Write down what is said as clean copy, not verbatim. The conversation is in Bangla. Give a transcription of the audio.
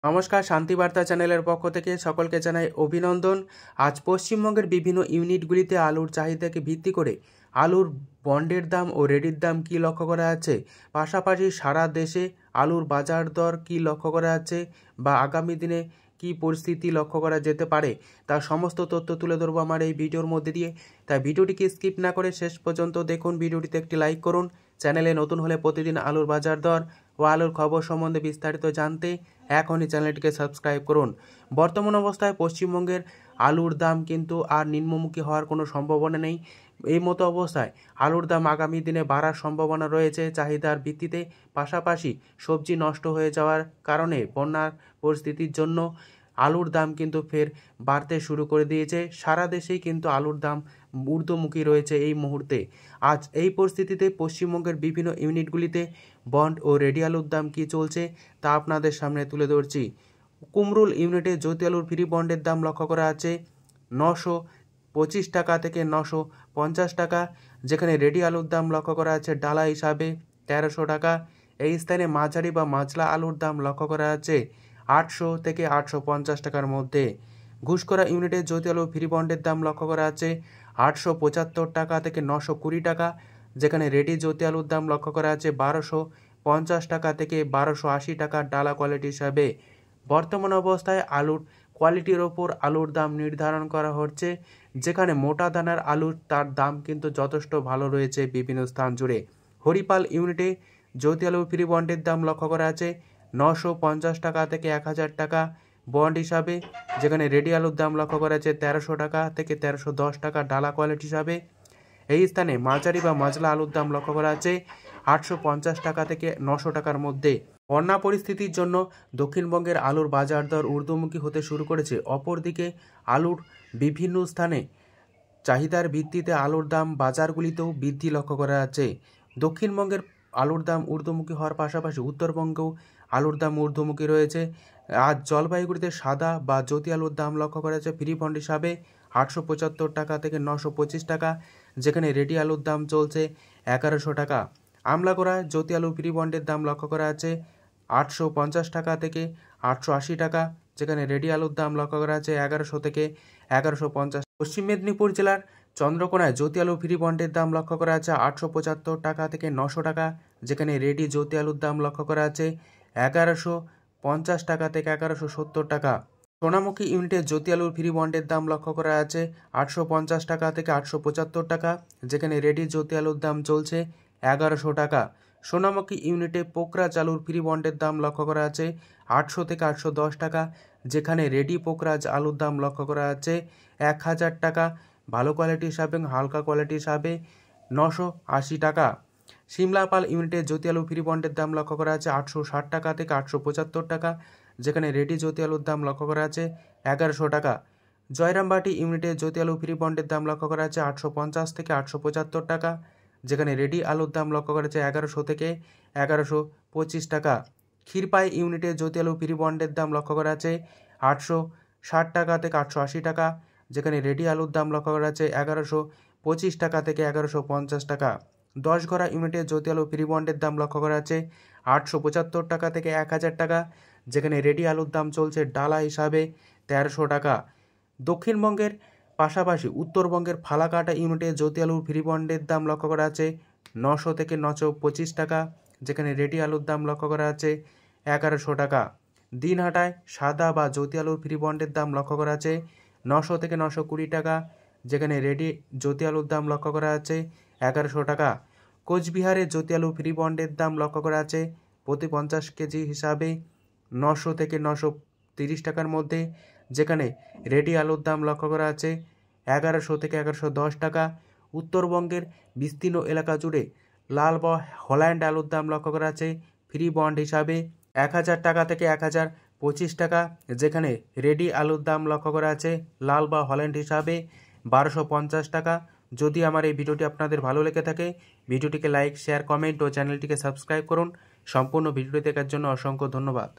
নমস্কার, শান্তিবার্তা চ্যানেলের পক্ষ থেকে সকলকে জানাই অভিনন্দন। আজ পশ্চিমবঙ্গের বিভিন্ন ইউনিটগুলিতে আলুর চাহিদাকে ভিত্তি করে আলুর বন্ডের দাম ও রেডির দাম কী লক্ষ্য করা যাচ্ছে, পাশাপাশি সারা দেশে আলুর বাজার দর কী লক্ষ্য করা যাচ্ছে বা আগামী দিনে কী পরিস্থিতি লক্ষ্য করা যেতে পারে, তার সমস্ত তথ্য তুলে ধরবো আমার এই ভিডিওর মধ্যে দিয়ে। তাই ভিডিওটিকে স্কিপ না করে শেষ পর্যন্ত দেখুন। ভিডিওটিতে একটি লাইক করুন। চ্যানেলে নতুন হলে প্রতিদিন আলুর বাজার দর ও আলুর খবর সম্বন্ধে বিস্তারিত জানতে এখনই চ্যানেলটিকে সাবস্ক্রাইব করুন। বর্তমান অবস্থায় পশ্চিমবঙ্গের আলুর দাম কিন্তু আর নিম্নমুখী হওয়ার কোনো সম্ভাবনা নেই। এই মতো অবস্থায় আলুর দাম আগামী দিনে বাড়ার সম্ভাবনা রয়েছে চাহিদার ভিত্তিতে। পাশাপাশি সবজি নষ্ট হয়ে যাওয়ার কারণে বন্যার পরিস্থিতির জন্য আলুর দাম কিন্তু ফের বাড়তে শুরু করে দিয়েছে। সারা দেশেই কিন্তু আলুর দাম ঊর্ধ্বমুখী রয়েছে এই মুহূর্তে। আজ এই পরিস্থিতিতে পশ্চিমবঙ্গের বিভিন্ন ইউনিটগুলিতে বন্ড ও রেডি আলুর দাম কী চলছে তা আপনাদের সামনে তুলে ধরছি। কুমরুল ইউনিটে জ্যোতি আলুর ফ্রি বন্ডের দাম লক্ষ্য করা আছে 925 টাকা থেকে 950 টাকা, যেখানে রেডি আলুর দাম লক্ষ্য করা আছে ডালা হিসাবে 1300 টাকা। এই স্থানে মাঝারি বা মাঝলা আলুর দাম লক্ষ্য করা আছে 800 থেকে 850 টাকার মধ্যে। ঘুষকরা ইউনিটে জ্যোতি আলুর ফ্রি বন্ডের দাম লক্ষ্য করা আছে 875 টাকা থেকে 920 টাকা, যেখানে রেডি জ্যোতি আলুর দাম লক্ষ্য করা আছে 1250 টাকা থেকে 1280 টাকা ডালা কোয়ালিটি হিসাবে। বর্তমান অবস্থায় আলুর কোয়ালিটির ওপর আলুর দাম নির্ধারণ করা হচ্ছে, যেখানে মোটা দানার আলুর তার দাম কিন্তু যথেষ্ট ভালো রয়েছে বিভিন্ন স্থান জুড়ে। হরিপাল ইউনিটে জ্যোতি আলুর ফ্রি বন্ডের দাম লক্ষ্য করা আছে 950 টাকা থেকে 1000 টাকা বন্ড হিসাবে, যেখানে রেডি আলুর দাম লক্ষ্য করা আছে 1300 টাকা থেকে 1310 টাকা ডালা কোয়ালিটি হিসাবে। এই স্থানে মাঝারি বা মাজলা আলুর দাম লক্ষ্য করা আছে 850 টাকা থেকে 900 টাকার মধ্যে। বন্যা পরিস্থিতির জন্য দক্ষিণবঙ্গের আলুর বাজার দর ঊর্ধ্বমুখী হতে শুরু করেছে। অপরদিকে আলুর বিভিন্ন স্থানে চাহিদার ভিত্তিতে আলুর দাম বাজারগুলিতেও বৃদ্ধি লক্ষ্য করা যাচ্ছে। দক্ষিণবঙ্গের আলুর দাম ঊর্ধ্বমুখী হওয়ার পাশাপাশি উত্তরবঙ্গেও আলুর দাম ঊর্ধ্বমুখী রয়েছে। আজ জলপাইগুড়িতে সাদা বা জ্যোতি আলুর দাম লক্ষ্য করা যাচ্ছে ফ্রি বন্ড হিসাবে 875 টাকা থেকে 925 টাকা, যেখানে রেডি আলুর দাম চলছে 1100 টাকা। আমলাগোড়ায় জ্যোতি আলু ফ্রি বন্ডের দাম লক্ষ্য করা আছে 850 টাকা থেকে 880 টাকা, যেখানে রেডি আলুর দাম লক্ষ্য করা আছে 1100 থেকে 1150। পশ্চিম মেদিনীপুর জেলার চন্দ্রকোনায় জ্যোতি আলু ফ্রি বন্ডের দাম লক্ষ্য করা আছে 875 টাকা থেকে 900 টাকা, যেখানে রেডি জ্যোতি আলুর দাম লক্ষ্য করা আছে 1150 টাকা থেকে 1170 টাকা। সোনামুখী ইউনিটে জ্যোতি আলুর ফ্রি বন্ডের দাম লক্ষ্য করা আছে 850 টাকা থেকে 875 টাকা, যেখানে রেডি জ্যোতি আলুর দাম চলছে 1100 টাকা। সোনামুখী ইউনিটে পোকরাজ আলুর ফ্রি বন্ডের দাম লক্ষ্য করা আছে 800 থেকে 810 টাকা, যেখানে রেডি পোকরাজ আলুর দাম লক্ষ্য করা আছে 1000 টাকা ভালো কোয়ালিটি হিসাবে, হালকা কোয়ালিটি হিসাবে 980 টাকা। সিমলাপাল ইউনিটে জ্যোতি আলু ফ্রি বন্ডের দাম লক্ষ্য করা আছে 860 টাকা থেকে 875 টাকা, যেখানে রেডি জ্যোতি আলুর দাম লক্ষ্য করা আছে 1100 টাকা। জয়রামবাটি ইউনিটে জ্যোতি আলু ফ্রি বন্ডের দাম লক্ষ্য করা আছে 850 থেকে 875 টাকা, যেখানে রেডি আলুর দাম লক্ষ্য করা আছে 1100 থেকে 1125 টাকা। ক্ষীরপাই ইউনিটে জ্যোতি আলু ফ্রি বন্ডের দাম লক্ষ্য করা আছে 860 টাকা থেকে 880 টাকা, যেখানে রেডি আলুর দাম লক্ষ্য করা আছে 1125 টাকা থেকে 1150 টাকা। 10 ঘরা ইউনিটে জ্যোতি আলু ফ্রি বন্ডের দাম লক্ষ্য করা আছে 875 টাকা থেকে 1000 টাকা, যেখানে রেডি আলুর দাম চলছে ডালা হিসাবে 1300 টাকা। দক্ষিণবঙ্গের পাশাপাশি উত্তরবঙ্গের ফালাকাটা ইউনিটে জ্যোতি আলুর ফ্রি বন্ডের দাম লক্ষ্য করা আছে 900 থেকে 925 টাকা, যেখানে রেডি আলুর দাম লক্ষ্য করা আছে 1100 টাকা। দিনহাটায় সাদা বা জ্যোতি আলুর ফ্রি বন্ডের দাম লক্ষ্য করা আছে 900 থেকে 920 টাকা, যেখানে রেডি জ্যোতি আলুর দাম লক্ষ্য করা আছে 1100 টাকা। কোচবিহারে জ্যোতি আলু ফ্রি বন্ডের দাম লক্ষ্য করা আছে প্রতি 50 কেজি হিসাবে 900 থেকে 930 টাকার মধ্যে, যেখানে রেডি আলুর দাম লক্ষ্য করা আছে 1100 থেকে 1110 টাকা। উত্তরবঙ্গের বিস্তীর্ণ এলাকা জুড়ে লাল বা হল্যান্ড আলুর দাম লক্ষ্য করা আছে ফ্রি বন্ড হিসাবে 1000 টাকা থেকে 1025 টাকা, যেখানে রেডি আলুর দাম লক্ষ্য করা আছে লাল বা হল্যান্ড হিসাবে 1250 টাকা। যদি আমার এই ভিডিওটি আপনাদের ভালো লেগে থাকে, ভিডিওটিকে লাইক, শেয়ার, কমেন্ট ও চ্যানেলটিকে সাবস্ক্রাইব করুন। সম্পূর্ণ ভিডিওটি দেখার জন্য অসংখ্য ধন্যবাদ।